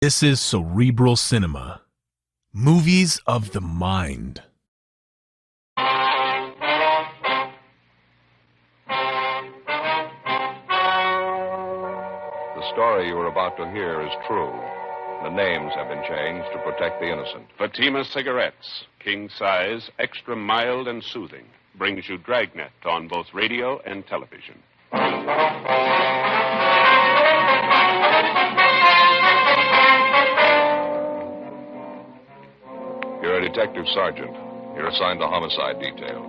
This is Cerebral Cinema. Movies of the mind. The story you are about to hear is true. The names have been changed to protect the innocent. Fatima Cigarettes, king size, extra mild and soothing, brings you Dragnet on both radio and television. You're a detective sergeant. You're assigned to homicide detail.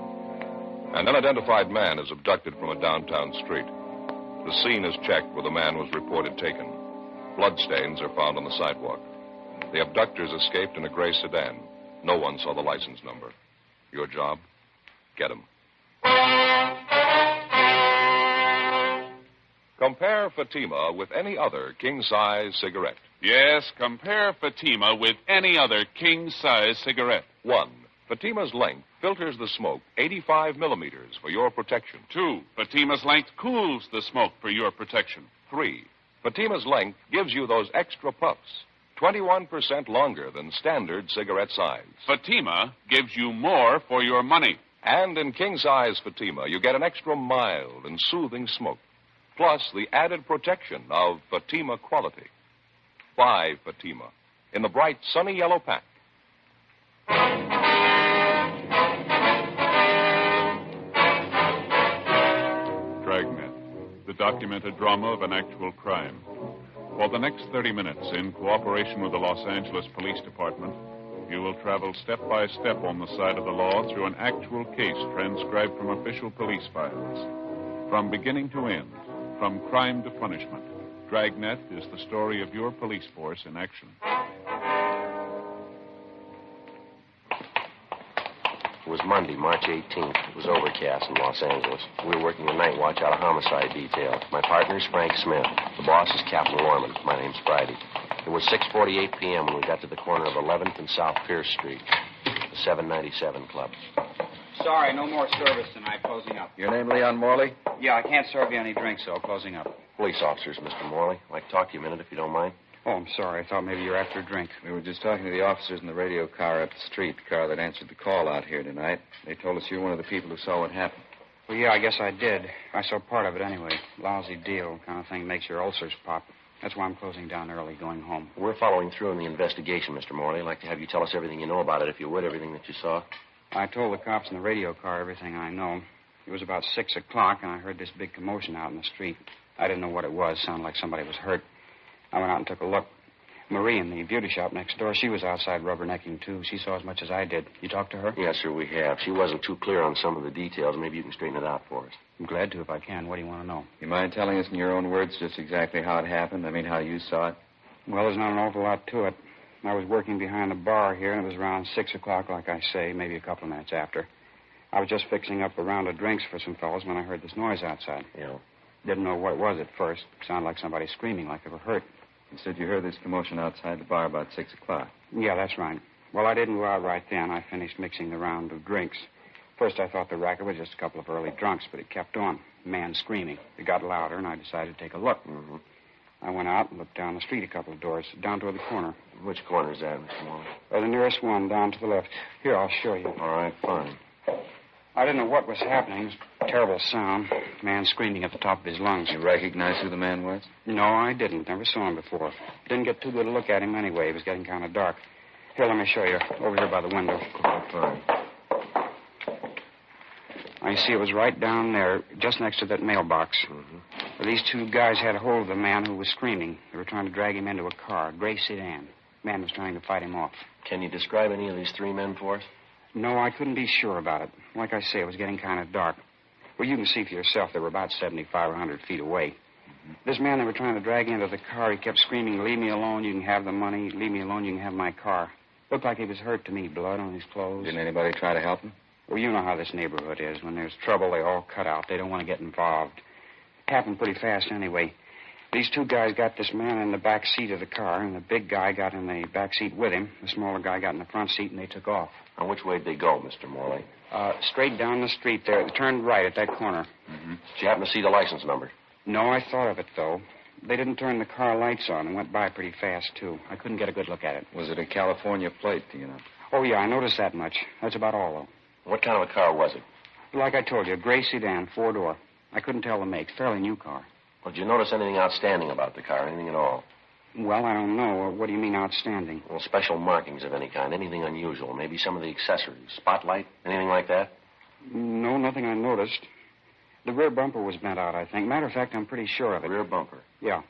An unidentified man is abducted from a downtown street. The scene is checked where the man was reported taken. Bloodstains are found on the sidewalk. The abductors escaped in a gray sedan. No one saw the license number. Your job? Get him. Compare Fatima with any other king-size cigarette. Yes, compare Fatima with any other king-size cigarette. 1. Fatima's length filters the smoke 85 millimeters for your protection. 2. Fatima's length cools the smoke for your protection. 3. Fatima's length gives you those extra puffs, 21% longer than standard cigarette size. Fatima gives you more for your money. And in king-size Fatima, you get an extra mild and soothing smoke, plus the added protection of Fatima quality. Buy Fatima in the bright, sunny yellow pack. Dragnet, the documented drama of an actual crime. For the next 30 minutes, in cooperation with the Los Angeles Police Department, you will travel step by step on the side of the law through an actual case transcribed from official police files. From beginning to end, from crime to punishment, Dragnet is the story of your police force in action. It was Monday, March 18th. It was overcast in Los Angeles. We were working the night watch out of homicide detail. My partner is Frank Smith. The boss is Captain Gorman. My name's Friday. It was 6:48 p.m. when we got to the corner of 11th and South Pierce Street, the 797 Club. Sorry, no more service tonight. Closing up. Your name Leon Morley? Yeah, I can't serve you any drinks, so closing up. Police officers, Mr. Morley. I'd like to talk to you a minute, if you don't mind. Oh, I'm sorry. I thought maybe you're after a drink. We were just talking to the officers in the radio car up the street, the car that answered the call out here tonight. They told us you're one of the people who saw what happened. Well, yeah, I guess I did. I saw part of it anyway. Lousy deal. Kind of thing makes your ulcers pop. That's why I'm closing down early, going home. We're following through in the investigation, Mr. Morley. I'd like to have you tell us everything you know about it, if you would, everything that you saw. I told the cops in the radio car everything I know. It was about 6 o'clock, and I heard this big commotion out in the street. I didn't know what it was. Sounded like somebody was hurt. I went out and took a look. Marie in the beauty shop next door, she was outside rubbernecking, too. She saw as much as I did. You talked to her? Yes, sir, we have. She wasn't too clear on some of the details. Maybe you can straighten it out for us. I'm glad to if I can. What do you want to know? You mind telling us in your own words just exactly how it happened? I mean, how you saw it? Well, there's not an awful lot to it. I was working behind the bar here, and it was around 6 o'clock, like I say, maybe a couple of minutes after. I was just fixing up a round of drinks for some fellows when I heard this noise outside. Yeah. Didn't know what it was at first. It sounded like somebody screaming, like they were hurt. You said you heard this commotion outside the bar about 6 o'clock. Yeah, that's right. Well, I didn't go out right then. I finished mixing the round of drinks. First, I thought the racket was just a couple of early drunks, but it kept on. Man screaming. It got louder, and I decided to take a look. Mm-hmm. I went out and looked down the street a couple of doors, down toward the corner. Which corner is that, Mr. Morley? The nearest one, down to the left. Here, I'll show you. All right, fine. I didn't know what was happening. It was a terrible sound. Man screaming at the top of his lungs. You recognize who the man was? No, I didn't. Never saw him before. Didn't get too good a look at him anyway. It was getting kind of dark. Here, let me show you. Over here by the window. Fine. I see it was right down there, just next to that mailbox. Mm-hmm. These two guys had a hold of the man who was screaming. They were trying to drag him into a car, a gray sedan. The man was trying to fight him off. Can you describe any of these three men for us? No, I couldn't be sure about it. Like I say, it was getting kind of dark. Well, you can see for yourself they were about 75 or 100 feet away. Mm-hmm. This man they were trying to drag into the car, he kept screaming, "Leave me alone, you can have the money. Leave me alone, you can have my car." Looked like he was hurt to me, blood on his clothes. Didn't anybody try to help him? Well, you know how this neighborhood is. When there's trouble, they all cut out. They don't want to get involved. It happened pretty fast anyway. These two guys got this man in the back seat of the car, and the big guy got in the back seat with him. The smaller guy got in the front seat, and they took off. Now, which way did they go, Mr. Morley? Straight down the street there. They turned right at that corner. Mm-hmm. Did you happen to see the license number? No, I thought of it, though. They didn't turn the car lights on and went by pretty fast, too. I couldn't get a good look at it. Was it a California plate, do you know? Oh, yeah, I noticed that much. That's about all, though. What kind of a car was it? Like I told you, a gray sedan, four-door. I couldn't tell the make. Fairly new car. Well, did you notice anything outstanding about the car? Anything at all? Well, I don't know. What do you mean outstanding? Well, special markings of any kind. Anything unusual. Maybe some of the accessories. Spotlight? Anything like that? No, nothing I noticed. The rear bumper was bent out, I think. Matter of fact, I'm pretty sure of it. Rear bumper? Yeah.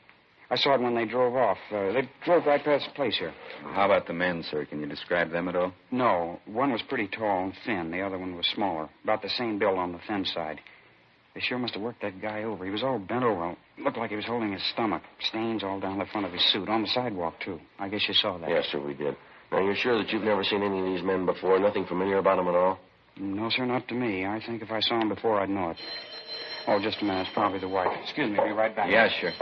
I saw it when they drove off. They drove right past the place here. How about the men, sir? Can you describe them at all? No. One was pretty tall and thin. The other one was smaller. About the same build on the thin side. They sure must have worked that guy over. He was all bent over. Looked like he was holding his stomach. Stains all down the front of his suit. On the sidewalk, too. I guess you saw that. Yes, sir, we did. Now, you're sure that you've never seen any of these men before? Nothing familiar about them at all? No, sir, not to me. I think if I saw him before, I'd know it. Oh, just a minute. It's probably the wife. Excuse me. I'll be right back. Yeah, sure.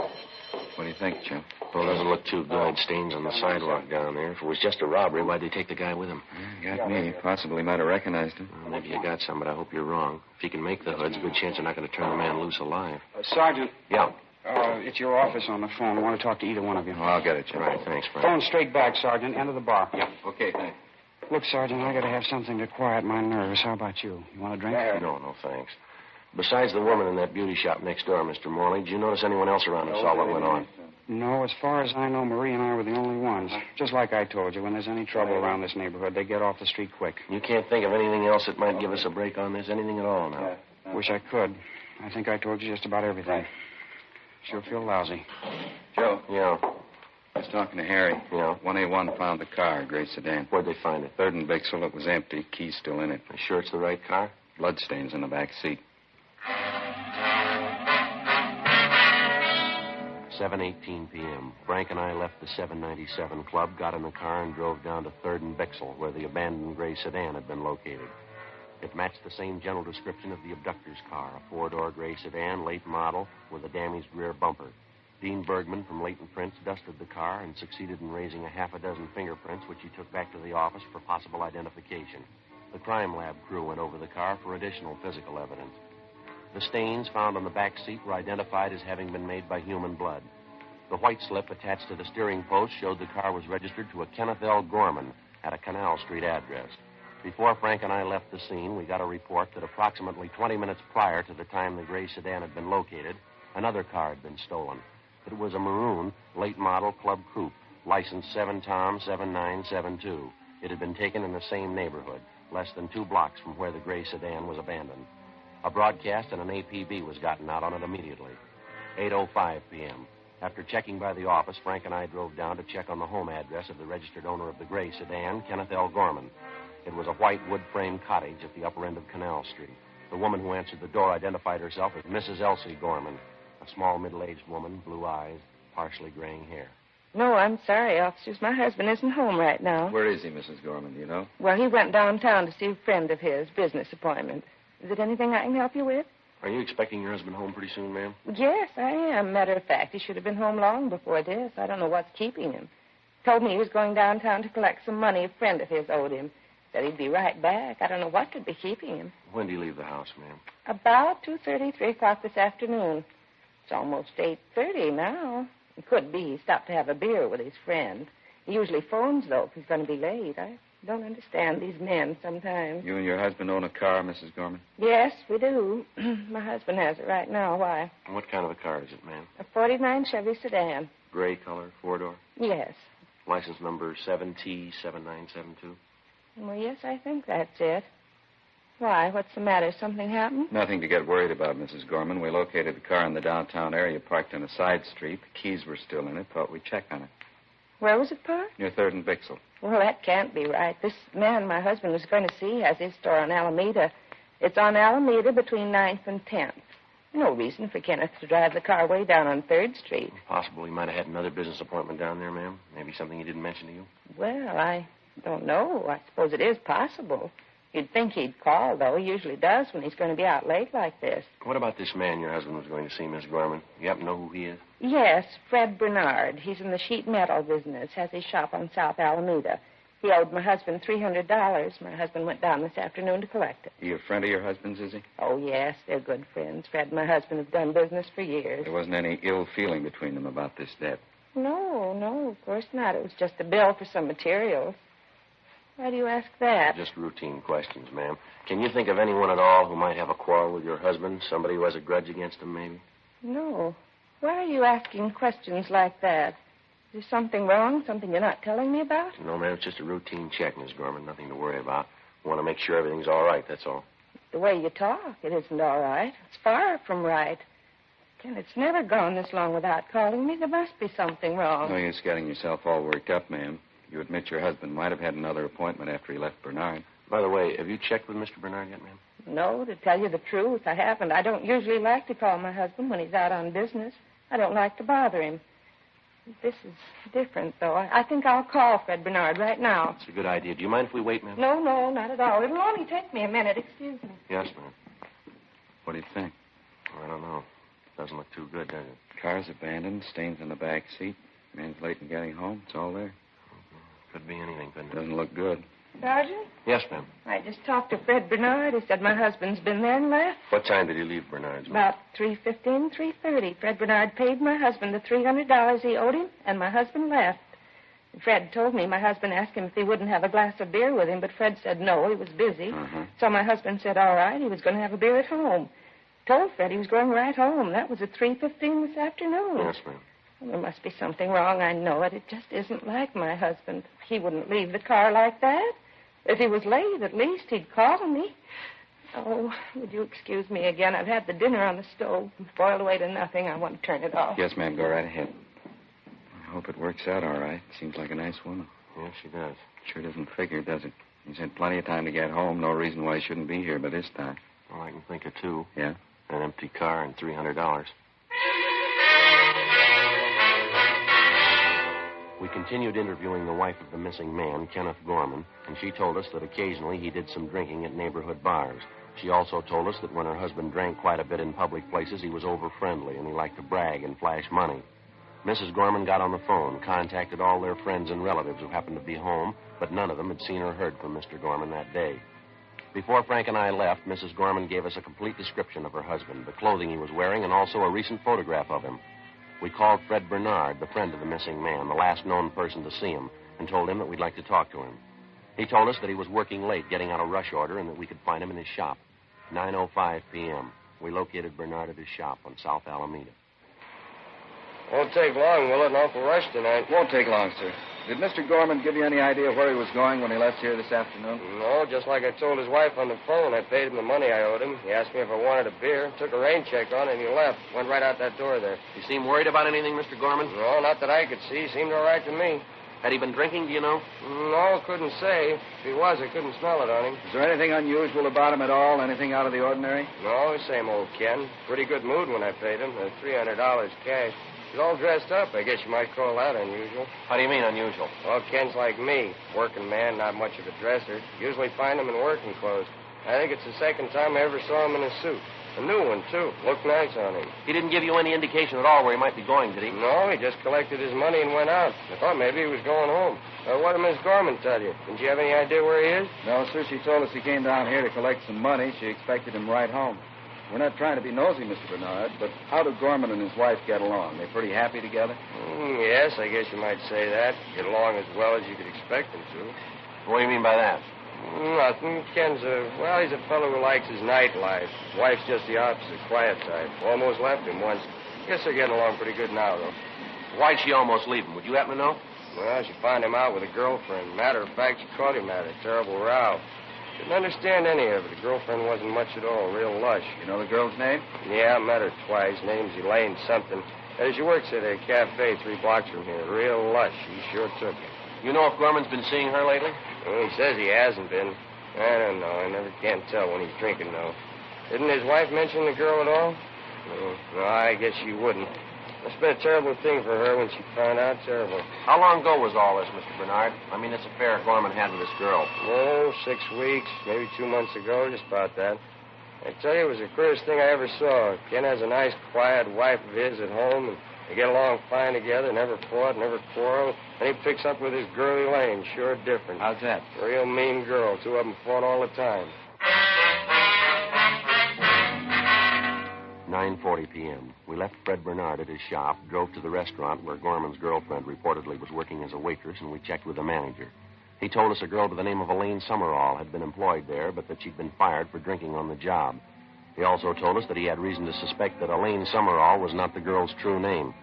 What do you think, Joe? Well, it doesn't look too good. Stains on the sidewalk down there. If it was just a robbery, why'd they take the guy with them? Got me. Possibly might have recognized him. Well, maybe you got some, but I hope you're wrong. If he can make the hoods, good chance they're not going to turn the man loose alive. Sergeant. Yeah. It's your office on the phone. I want to talk to either one of you. Oh, I'll get it, Joe. Right, thanks, Frank. Phone straight back, Sergeant. Enter the bar. Yeah. Okay, thanks. Look, Sergeant, I got to have something to quiet my nerves. How about you? You want a drink? No, thanks. Besides the woman in that beauty shop next door, Mr. Morley, did you notice anyone else around who saw what went on? No, as far as I know, Marie and I were the only ones. Just like I told you, when there's any trouble around this neighborhood, they get off the street quick. You can't think of anything else that might give us a break on this? Anything at all now? Wish I could. I think I told you just about everything. Sure feel lousy. Joe. Yeah. I was talking to Harry. Yeah? 1A1 found the car, a gray sedan. Where'd they find it? 3rd and Bixel, it was empty. Key's still in it. You sure it's the right car? Bloodstains in the back seat. 7:18 p.m. Frank and I left the 797 Club, got in the car, and drove down to 3rd and Bixel, where the abandoned gray sedan had been located. It matched the same general description of the abductor's car, a 4-door gray sedan, late model, with a damaged rear bumper. Dean Bergman from Leighton Prince dusted the car and succeeded in raising a half a dozen fingerprints, which he took back to the office for possible identification. The crime lab crew went over the car for additional physical evidence. The stains found on the back seat were identified as having been made by human blood. The white slip attached to the steering post showed the car was registered to a Kenneth L. Gorman at a Canal Street address. Before Frank and I left the scene, we got a report that approximately 20 minutes prior to the time the gray sedan had been located, another car had been stolen. It was a maroon, late model Club Coupe, license 7-Tom 7972. It had been taken in the same neighborhood, less than 2 blocks from where the gray sedan was abandoned. A broadcast and an APB was gotten out on it immediately. 8:05 p.m. After checking by the office, Frank and I drove down to check on the home address of the registered owner of the gray sedan, Kenneth L. Gorman. It was a white wood-frame cottage at the upper end of Canal Street. The woman who answered the door identified herself as Mrs. Elsie Gorman, a small middle-aged woman, blue eyes, partially graying hair. No, I'm sorry, officers. My husband isn't home right now. Where is he, Mrs. Gorman, do you know? Well, he went downtown to see a friend of his, business appointment. Is it anything I can help you with? Are you expecting your husband home pretty soon, ma'am? Yes, I am. Matter of fact, he should have been home long before this. I don't know what's keeping him. Told me he was going downtown to collect some money a friend of his owed him. Said he'd be right back. I don't know what could be keeping him. When do you leave the house, ma'am? About 2:30, 3 o'clock this afternoon. It's almost 8:30 now. It could be he stopped to have a beer with his friend. He usually phones, though, if he's going to be late. I don't understand these men sometimes. You and your husband own a car, Mrs. Gorman? Yes, we do. My husband has it right now. Why? What kind of a car is it, ma'am? A 49 Chevy sedan. Gray color, 4-door? Yes. License number 7T7972? Well, yes, I think that's it. Why? What's the matter? Something happened? Nothing to get worried about, Mrs. Gorman. We located the car in the downtown area, parked on a side street. The keys were still in it. Thought we'd check on it. Where was it parked? Near 3rd and Bixel. Well, that can't be right. This man my husband was going to see has his store on Alameda. It's on Alameda between 9th and 10th. No reason for Kenneth to drive the car way down on 3rd Street. Possible he might have had another business appointment down there, ma'am. Maybe something he didn't mention to you. Well, I don't know. I suppose it is possible. You'd think he'd call, though. He usually does when he's going to be out late like this. What about this man your husband was going to see, Miss Gorman? You happen to know who he is? Yes, Fred Bernard. He's in the sheet metal business, has his shop on South Alameda. He owed my husband $300. My husband went down this afternoon to collect it. He a friend of your husband's, is he? Oh, yes, they're good friends. Fred and my husband have done business for years. There wasn't any ill feeling between them about this debt. No, of course not. It was just a bill for some materials. Why do you ask that? Just routine questions, ma'am. Can you think of anyone at all who might have a quarrel with your husband? Somebody who has a grudge against him, maybe? No. Why are you asking questions like that? Is there something wrong? Something you're not telling me about? No, ma'am, it's just a routine check, Miss Gorman. Nothing to worry about. Want to make sure everything's all right, that's all. The way you talk, it isn't all right. It's far from right. Ken, it's never gone this long without calling me. There must be something wrong. No use getting yourself all worked up, ma'am. You admit your husband might have had another appointment after he left Bernard. By the way, have you checked with Mr. Bernard yet, ma'am? No, to tell you the truth, I haven't. I don't usually like to call my husband when he's out on business. I don't like to bother him. This is different, though. I think I'll call Fred Bernard right now. It's a good idea. Do you mind if we wait, ma'am? No, not at all. It'll only take me a minute. Excuse me. Yes, ma'am. What do you think? I don't know. Doesn't look too good, does it? Car's abandoned, stains in the back seat. Man's late in getting home. It's all there. Could be anything, couldn't it? Doesn't look good. Sergeant? Yes, ma'am. I just talked to Fred Bernard. He said my husband's been there and left. What time did he leave Bernard's? About 3:15, 3:30. Fred Bernard paid my husband the $300 he owed him, and my husband left. Fred told me my husband asked him if he wouldn't have a glass of beer with him, but Fred said no, he was busy. So my husband said all right, he was going to have a beer at home. Told Fred he was going right home. That was at 3:15 this afternoon. Yes, ma'am. Well, there must be something wrong, I know it. It just isn't like my husband. He wouldn't leave the car like that. If he was late, at least he'd call me. Oh, would you excuse me again? I've had the dinner on the stove. Boiled away to nothing. I want to turn it off. Yes, ma'am. Go right ahead. I hope it works out all right. Seems like a nice woman. Yes, she does. Sure doesn't figure, does it? He's had plenty of time to get home. No reason why he shouldn't be here by this time. Well, I can think of two. Yeah? An empty car and $300. We continued interviewing the wife of the missing man, Kenneth Gorman, and she told us that occasionally he did some drinking at neighborhood bars. She also told us that when her husband drank quite a bit in public places, he was over-friendly and he liked to brag and flash money. Mrs. Gorman got on the phone, contacted all their friends and relatives who happened to be home, but none of them had seen or heard from Mr. Gorman that day. Before Frank and I left, Mrs. Gorman gave us a complete description of her husband, the clothing he was wearing, and also a recent photograph of him. We called Fred Bernard, the friend of the missing man, the last known person to see him, and told him that we'd like to talk to him. He told us that he was working late, getting out a rush order, and that we could find him in his shop. 9:05 p.m. We located Bernard at his shop on South Alameda. Won't take long, will it? An awful rush tonight. Won't take long, sir. Did Mr. Gorman give you any idea where he was going when he left here this afternoon? No, just like I told his wife on the phone. I paid him the money I owed him. He asked me if I wanted a beer, took a rain check on it, and he left. Went right out that door there. You seem worried about anything, Mr. Gorman? No, not that I could see. Seemed all right to me. Had he been drinking, do you know? No, couldn't say. If he was, I couldn't smell it on him. Is there anything unusual about him at all? Anything out of the ordinary? No, same old Ken. Pretty good mood when I paid him. $300 cash. He's all dressed up. I guess you might call that unusual. How do you mean, unusual? Well, Ken's like me. Working man, not much of a dresser. Usually find him in working clothes. I think it's the second time I ever saw him in a suit. A new one, too. Looked nice on him. He didn't give you any indication at all where he might be going, did he? No, he just collected his money and went out. I thought maybe he was going home. What did Miss Gorman tell you? Didn't you have any idea where he is? No, sir. She told us he came down here to collect some money. She expected him right home. We're not trying to be nosy, Mr. Bernard, but how do Gorman and his wife get along? They pretty happy together? Yes, I guess you might say that. Get along as well as you could expect them to. What do you mean by that? Nothing. Ken's he's a fellow who likes his nightlife. Wife's just the opposite, quiet type. Almost left him once. Guess they're getting along pretty good now, though. Why'd she almost leave him? Would you happen to know? Well, she found him out with a girlfriend. Matter of fact, she caught him at a terrible row. Didn't understand any of it. The girlfriend wasn't much at all, real lush. You know the girl's name? Yeah, I met her twice. Name's Elaine something. She works at a cafe 3 blocks from here. Real lush. He sure took it. You know if Gorman's been seeing her lately? Well, he says he hasn't been. I don't know. I never can tell when he's drinking, though. Didn't his wife mention the girl at all? No, I guess she wouldn't. Must have been a terrible thing for her when she found out. Terrible. How long ago was all this, Mr. Bernard? I mean, this affair Gorman had with this girl. Oh, 6 weeks, maybe 2 months ago, just about that. I tell you, it was the queerest thing I ever saw. Ken has a nice, quiet wife of his at home, and They get along fine together, never fought, never quarreled. Then he picks up with his girl Elaine. Sure different. How's that? Real mean girl. Two of them fought all the time. 9:40 p.m. We left Fred Bernard at his shop, drove to the restaurant where Gorman's girlfriend reportedly was working as a waitress, and we checked with the manager. He told us a girl by the name of Elaine Summerall had been employed there, but that she'd been fired for drinking on the job. He also told us that he had reason to suspect that Elaine Summerall was not the girl's true name.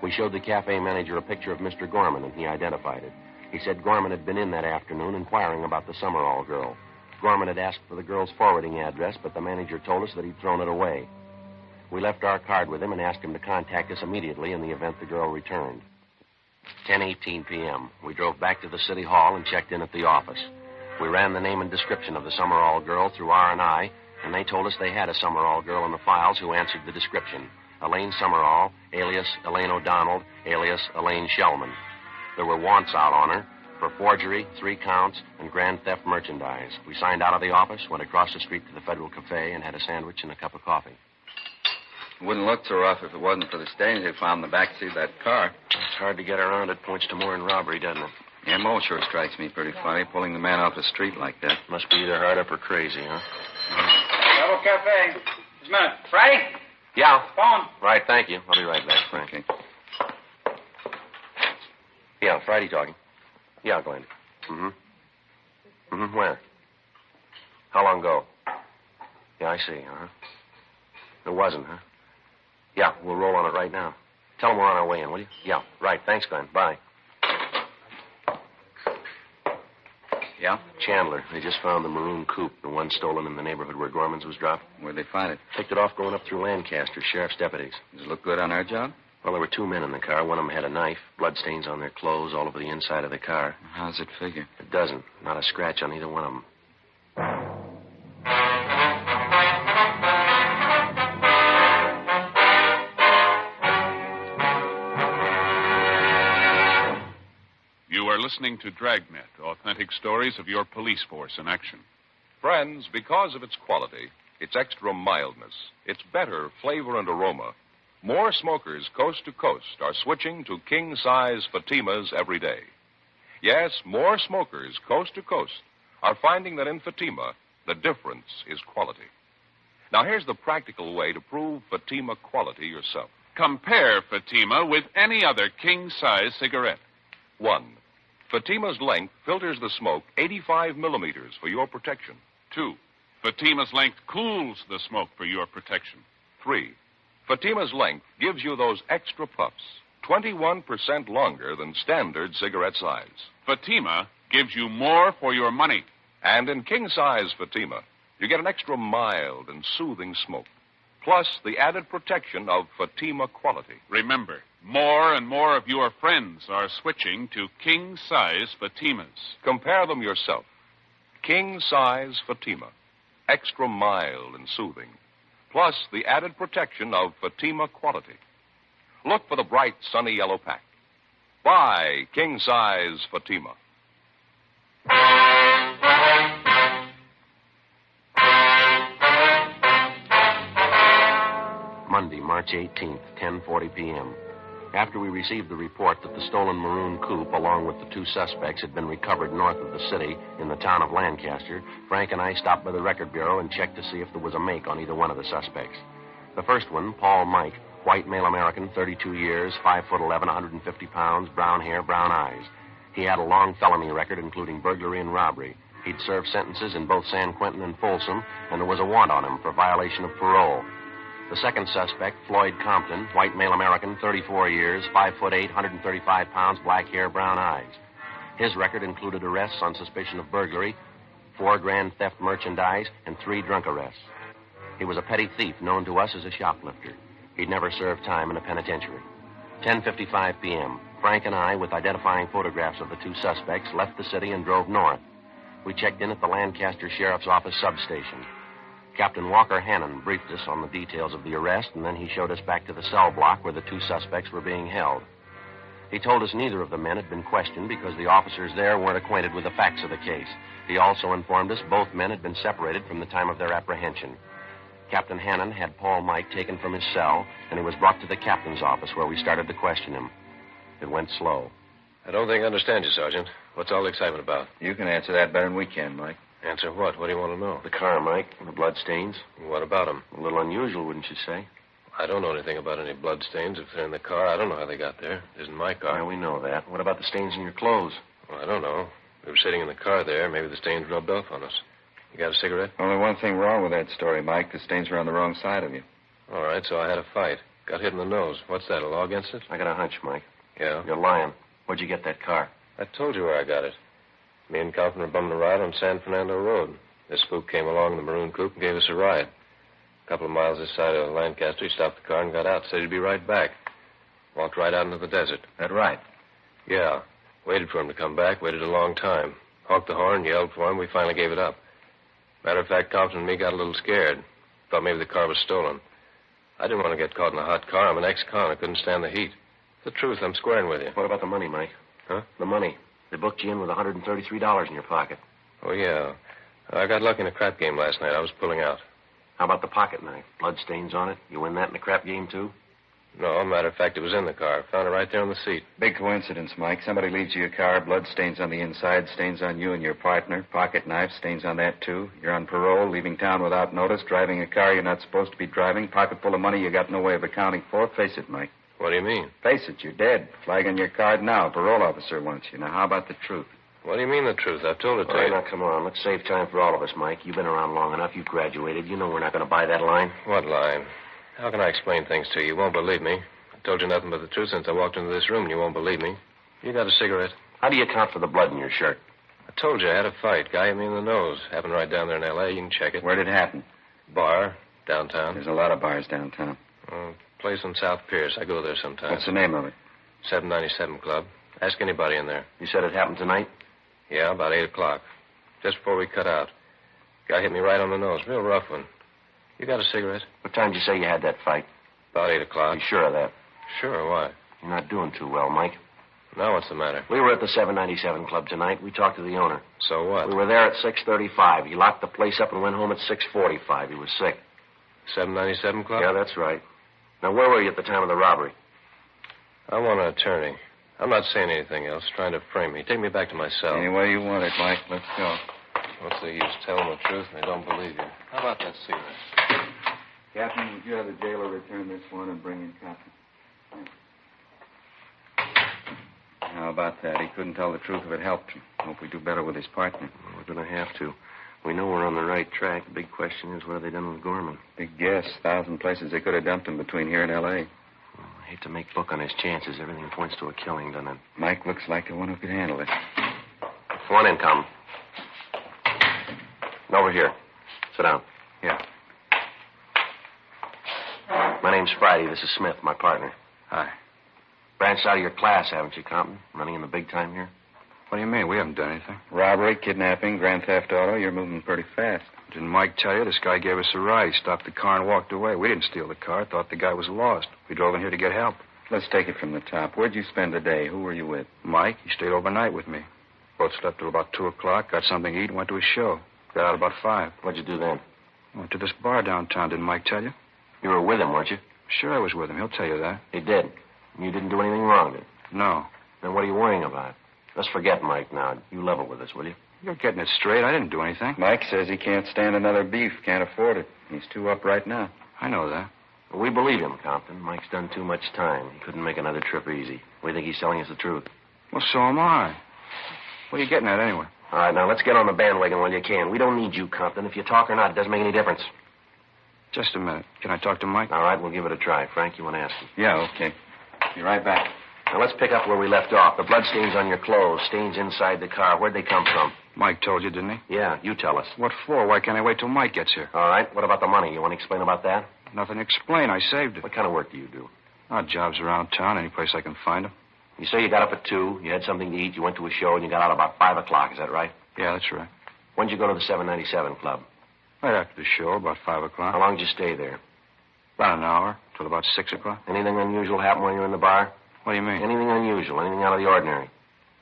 We showed the cafe manager a picture of Mr. Gorman, and he identified it. He said Gorman had been in that afternoon inquiring about the Summerall girl. Gorman had asked for the girl's forwarding address, but the manager told us that he'd thrown it away. We left our card with him and asked him to contact us immediately in the event the girl returned. 10:18 p.m. We drove back to the city hall and checked in at the office. We ran the name and description of the Summerall girl through R&I, and they told us they had a Summerall girl in the files who answered the description. Elaine Summerall, alias Elaine O'Donnell, alias Elaine Shellman. There were wants out on her for forgery, 3 counts, and grand theft merchandise. We signed out of the office, went across the street to the Federal Cafe, and had a sandwich and a cup of coffee. Wouldn't look so rough if it wasn't for the stains they found in the backseat of that car. It's hard to get around. It points to more than robbery, doesn't it? Yeah, Mo sure strikes me pretty funny, pulling the man off the street like that. Must be either hard up or crazy, huh? Federal Cafe. Just a minute. Friday? Yeah. Phone. Right, thank you. I'll be right back, Frank. Okay. Yeah, Friday talking. Yeah, Glenn. Where? How long ago? Yeah, I see, huh? It wasn't, huh? Yeah, we'll roll on it right now. Tell them we're on our way in, will you? Yeah, right. Thanks, Glenn. Bye. Yeah? Chandler. They just found the maroon coupe, the one stolen in the neighborhood where Gorman's was dropped. Where'd they find it? Picked it off going up through Lancaster, sheriff's deputies. Does it look good on our job? Well, there were 2 men in the car. One of them had a knife, bloodstains on their clothes all over the inside of the car. How's it figure? It doesn't. Not a scratch on either one of them. You are listening to Dragnet, authentic stories of your police force in action. Friends, because of its quality, its extra mildness, its better flavor and aroma, more smokers coast to coast are switching to king-size Fatimas every day. Yes, more smokers coast to coast are finding that in Fatima, the difference is quality. Now, here's the practical way to prove Fatima quality yourself. Compare Fatima with any other king-size cigarette. 1. Fatima's length filters the smoke 85 millimeters for your protection. 2. Fatima's length cools the smoke for your protection. 3. Fatima's length gives you those extra puffs, 21% longer than standard cigarette size. Fatima gives you more for your money. And in king-size Fatima, you get an extra mild and soothing smoke, plus the added protection of Fatima quality. Remember, more and more of your friends are switching to king-size Fatimas. Compare them yourself. King-size Fatima, extra mild and soothing, plus the added protection of Fatima quality. Look for the bright, sunny yellow pack. Buy king-size Fatima. Monday, March 18th, 10:40 p.m. After we received the report that the stolen maroon coupe, along with the 2 suspects, had been recovered north of the city in the town of Lancaster, Frank and I stopped by the record bureau and checked to see if there was a make on either one of the suspects. The first one, Paul Mike, white male American, 32 years, 5'11", 150 pounds, brown hair, brown eyes. He had a long felony record, including burglary and robbery. He'd served sentences in both San Quentin and Folsom, and there was a warrant on him for violation of parole. The second suspect, Floyd Compton, white male American, 34 years, 5'8", 135 pounds, black hair, brown eyes. His record included arrests on suspicion of burglary, 4 grand theft merchandise, and 3 drunk arrests. He was a petty thief known to us as a shoplifter. He'd never served time in a penitentiary. 10:55 p.m. Frank and I, with identifying photographs of the 2 suspects, left the city and drove north. We checked in at the Lancaster Sheriff's Office substation. Captain Walker Hannon briefed us on the details of the arrest, and then he showed us back to the cell block where the 2 suspects were being held. He told us neither of the men had been questioned because the officers there weren't acquainted with the facts of the case. He also informed us both men had been separated from the time of their apprehension. Captain Hannon had Paul Mike taken from his cell, and he was brought to the captain's office where we started to question him. It went slow. I don't think I understand you, Sergeant. What's all the excitement about? You can answer that better than we can, Mike. Answer what? What do you want to know? The car, Mike, the bloodstains. What about them? A little unusual, wouldn't you say? I don't know anything about any bloodstains. If they're in the car, I don't know how they got there. It isn't my car. Yeah, we know that. What about the stains in your clothes? Well, I don't know. We were sitting in the car there. Maybe the stains rubbed off on us. You got a cigarette? Only one thing wrong with that story, Mike. The stains were on the wrong side of you. All right, so I had a fight. Got hit in the nose. What's that, a law against it? I got a hunch, Mike. Yeah? You're lying. Where'd you get that car? I told you where I got it. Me and Compton were bumming a ride on San Fernando Road. This spook came along in the maroon coupe and gave us a ride. A couple of miles this side of Lancaster, he stopped the car and got out. Said he'd be right back. Walked right out into the desert. That right? Yeah. Waited for him to come back. Waited a long time. Honked the horn, yelled for him. We finally gave it up. Matter of fact, Compton and me got a little scared. Thought maybe the car was stolen. I didn't want to get caught in a hot car. I'm an ex-con. I couldn't stand the heat. The truth, I'm squaring with you. What about the money, Mike? Huh? The money. They booked you in with $133 in your pocket. Oh, yeah. I got lucky in a crap game last night. I was pulling out. How about the pocket knife? Bloodstains on it? You win that in the crap game, too? No, matter of fact, it was in the car. Found it right there on the seat. Big coincidence, Mike. Somebody leaves you your car, blood stains on the inside, stains on you and your partner. Pocket knife, stains on that, too. You're on parole, leaving town without notice, driving a car you're not supposed to be driving, pocket full of money you got no way of accounting for. Face it, Mike. What do you mean? Face it, you're dead. Flag on your card now. A parole officer wants you. Now, how about the truth? What do you mean the truth? I've told it to All right, you. now, come on. Let's save time for all of us, Mike. You've been around long enough. You've graduated. You know we're not going to buy that line. What line? How can I explain things to you? You won't believe me. I told you nothing but the truth since I walked into this room, and you won't believe me. You got a cigarette? How do you account for the blood in your shirt? I told you I had a fight. Guy hit me in the nose. Happened right down there in L.A. You can check it. Where did it happen? Bar, downtown. There's a lot of bars downtown. Place on South Pierce. I go there sometimes. What's the name of it? 797 Club. Ask anybody in there. You said it happened tonight? Yeah, about 8 o'clock. Just before we cut out. Guy hit me right on the nose. Real rough one. You got a cigarette? What time did you say you had that fight? About 8 o'clock. You sure of that? Sure, why? You're not doing too well, Mike. Now what's the matter? We were at the 797 Club tonight. We talked to the owner. So what? We were there at 6:35. He locked the place up and went home at 6:45. He was sick. 797 Club? Yeah, that's right. Now, where were you at the time of the robbery? I want an attorney. I'm not saying anything else, trying to frame me. Take me back to my cell. Any way you want it, Mike. Let's go. What's the use? Tell them the truth and they don't believe you. How about that cigarette? Captain, would you have the jailer return this one and bring in Compton? How about that? He couldn't tell the truth if it helped him. Hope we do better with his partner. We're going to have to. We know we're on the right track. The big question is, what have they done with Gorman? Big guess. 1,000 places they could have dumped him between here and L.A. Well, I hate to make book on his chances. Everything points to a killing, doesn't it? Mike looks like the one who could handle it. Come on in, Compton. Over here. Sit down. Yeah. My name's Friday. This is Smith, my partner. Hi. Branched out of your class, haven't you, Compton? Running in the big time here? What do you mean? We haven't done anything. Robbery, kidnapping, grand theft auto. You're moving pretty fast. Didn't Mike tell you? This guy gave us a ride. He stopped the car and walked away. We didn't steal the car. Thought the guy was lost. We drove in here to get help. Let's take it from the top. Where'd you spend the day? Who were you with? Mike, he stayed overnight with me. Both slept till about 2 o'clock, got something to eat, and went to his show. Got out about 5. What'd you do then? Went to this bar downtown. Didn't Mike tell you? You were with him, weren't you? Sure, I was with him. He'll tell you that. He did. You didn't do anything wrong, did you? No. Then what are you worrying about? Let's forget Mike now. You level with us, will you? You're getting it straight. I didn't do anything. Mike says he can't stand another beef. Can't afford it. He's too up right now. I know that. Well, we believe him, Compton. Mike's done too much time. He couldn't make another trip easy. We think he's telling us the truth. Well, so am I. What are you getting at anyway? All right, now let's get on the bandwagon while you can. We don't need you, Compton. If you talk or not, it doesn't make any difference. Just a minute. Can I talk to Mike? All right, we'll give it a try. Frank, you want to ask him? Yeah, okay. Be right back. Now, let's pick up where we left off. The bloodstains on your clothes, stains inside the car. Where'd they come from? Mike told you, didn't he? Yeah, you tell us. What for? Why can't I wait till Mike gets here? All right, what about the money? You want to explain about that? Nothing to explain. I saved it. What kind of work do you do? Odd jobs around town, any place I can find them. You say you got up at 2, you had something to eat, you went to a show, and you got out about 5 o'clock. Is that right? Yeah, that's right. When'd you go to the 797 Club? Right after the show, about 5 o'clock. How long did you stay there? About an hour, till about 6 o'clock. Anything unusual happen when you were in the bar? What do you mean? Anything unusual, anything out of the ordinary?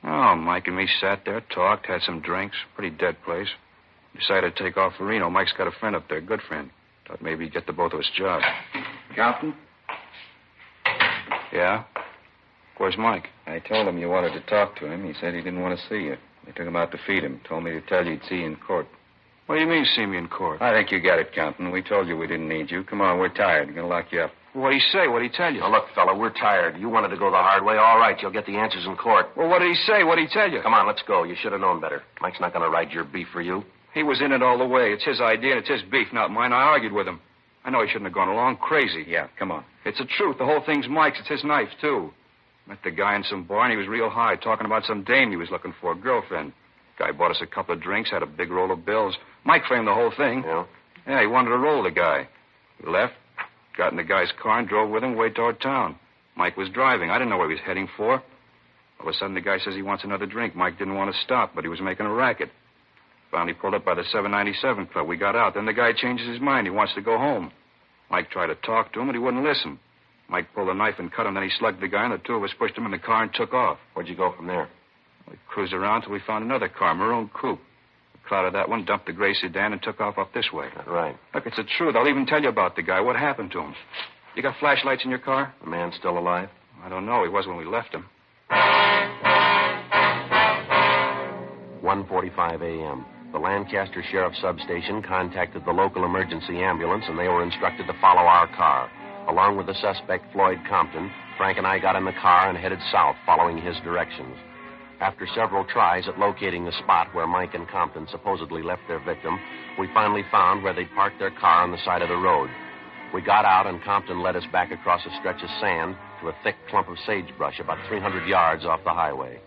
Oh, Mike and me sat there, talked, had some drinks. Pretty dead place. Decided to take off for Reno. Mike's got a friend up there, good friend. Thought maybe he'd get the both of us jobs. Compton? Yeah? Where's Mike? I told him you wanted to talk to him. He said he didn't want to see you. They took him out to feed him. Told me to tell you he'd see you in court. What do you mean, see me in court? I think you got it, Compton. We told you we didn't need you. Come on, we're tired. We're going to lock you up. What'd he say? What'd he tell you? Now, look, fella, we're tired. You wanted to go the hard way. All right, you'll get the answers in court. Well, what did he say? What'd he tell you? Come on, let's go. You should have known better. Mike's not going to ride your beef for you. He was in it all the way. It's his idea and it's his beef, not mine. I argued with him. I know he shouldn't have gone along. Crazy. Yeah, come on. It's the truth. The whole thing's Mike's. It's his knife, too. Met the guy in some bar, and he was real high, talking about some dame he was looking for, a girlfriend. Guy bought us a couple of drinks, had a big roll of bills. Mike framed the whole thing. Yeah? Yeah, he wanted to roll the guy. We left, got in the guy's car, and drove with him way toward town. Mike was driving. I didn't know where he was heading for. All of a sudden, the guy says he wants another drink. Mike didn't want to stop, but he was making a racket. Finally pulled up by the 797 Club. We got out. Then the guy changes his mind. He wants to go home. Mike tried to talk to him, but he wouldn't listen. Mike pulled a knife and cut him. Then he slugged the guy, and the two of us pushed him in the car and took off. Where'd you go from there? We cruised around till we found another car, maroon coupe. We clouded that one, dumped the gray sedan, and took off up this way. Right. Look, it's the truth. I'll even tell you about the guy. What happened to him? You got flashlights in your car? The man's still alive? I don't know. He was when we left him. 1:45 a.m. The Lancaster Sheriff Substation contacted the local emergency ambulance, and they were instructed to follow our car. Along with the suspect, Floyd Compton, Frank and I got in the car and headed south, following his directions. After several tries at locating the spot where Mike and Compton supposedly left their victim, we finally found where they'd parked their car on the side of the road. We got out, and Compton led us back across a stretch of sand to a thick clump of sagebrush about 300 yards off the highway.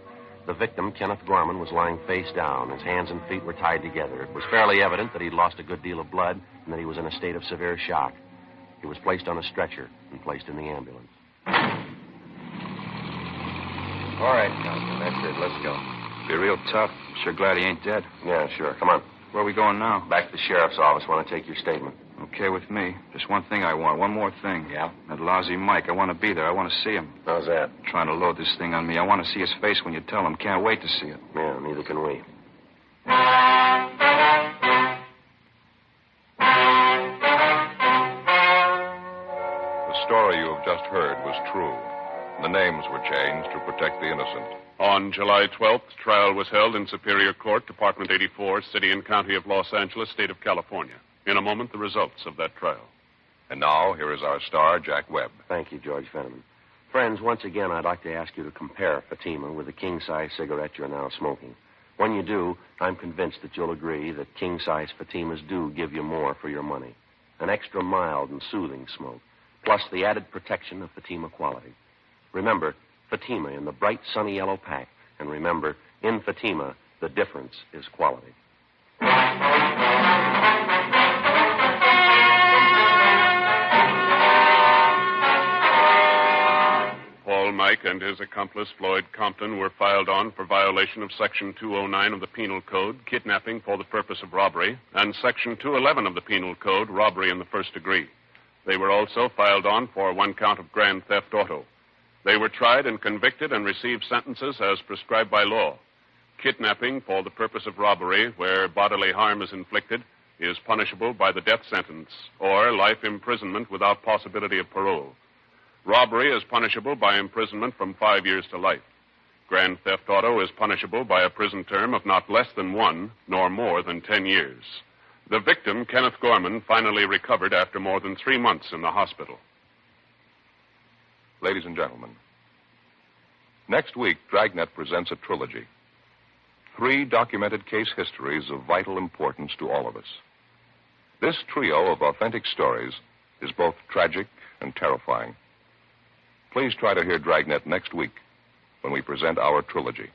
The victim, Kenneth Gorman, was lying face down. His hands and feet were tied together. It was fairly evident that he'd lost a good deal of blood and that he was in a state of severe shock. He was placed on a stretcher and placed in the ambulance. All right, Compton, that's it. Let's go. Be real tough. Sure glad he ain't dead. Yeah, sure. Come on. Where are we going now? Back to the sheriff's office. Want to take your statement. Okay with me. Just one thing I want. One more thing. Yeah? That lousy Mike. I want to be there. I want to see him. How's that? Trying to load this thing on me. I want to see his face when you tell him. Can't wait to see it. Yeah, neither can we. The story you have just heard was true. The names were changed to protect the innocent. On July 12th, trial was held in Superior Court, Department 84, City and County of Los Angeles, State of California. In a moment, the results of that trial. And now, here is our star, Jack Webb. Thank you, George Fenneman. Friends, once again, I'd like to ask you to compare Fatima with the king-size cigarette you're now smoking. When you do, I'm convinced that you'll agree that king-size Fatimas do give you more for your money. An extra mild and soothing smoke, plus the added protection of Fatima quality. Remember, Fatima in the bright sunny yellow pack. And remember, in Fatima, the difference is quality. Paul Mike and his accomplice, Floyd Compton, were filed on for violation of Section 209 of the Penal Code, kidnapping for the purpose of robbery, and Section 211 of the Penal Code, robbery in the first degree. They were also filed on for one count of grand theft auto. They were tried and convicted and received sentences as prescribed by law. Kidnapping for the purpose of robbery, where bodily harm is inflicted, is punishable by the death sentence or life imprisonment without possibility of parole. Robbery is punishable by imprisonment from 5 years to life. Grand theft auto is punishable by a prison term of not less than 1 nor more than 10 years. The victim, Kenneth Gorman, finally recovered after more than 3 months in the hospital. Ladies and gentlemen, next week, Dragnet presents a trilogy. 3 documented case histories of vital importance to all of us. This trio of authentic stories is both tragic and terrifying. Please try to hear Dragnet next week when we present our trilogy.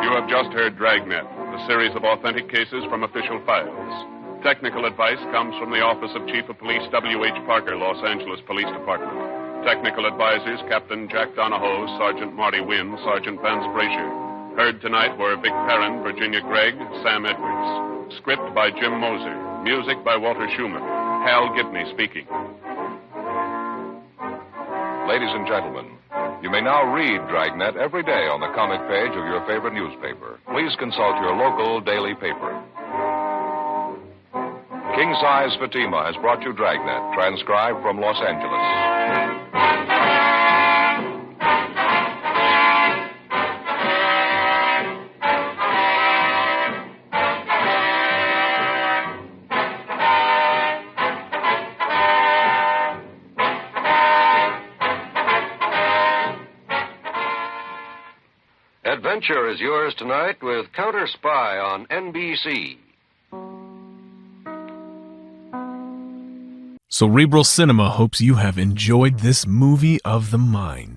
You have just heard Dragnet, a series of authentic cases from official files. Technical advice comes from the Office of Chief of Police W.H. Parker, Los Angeles Police Department. Technical advisors Captain Jack Donahoe, Sergeant Marty Wynn, Sergeant Vance Frazier. Heard tonight were Vic Perrin, Virginia Gregg, Sam Edwards. Script by Jim Moser. Music by Walter Schumann. Hal Gibney speaking. Ladies and gentlemen, You may now read Dragnet every day on the comic page of your favorite newspaper. Please consult your local daily paper. King Size Fatima has brought you Dragnet, transcribed from Los Angeles. Adventure is yours tonight with Counter Spy on NBC. Cerebral Cinema hopes you have enjoyed this movie of the mind.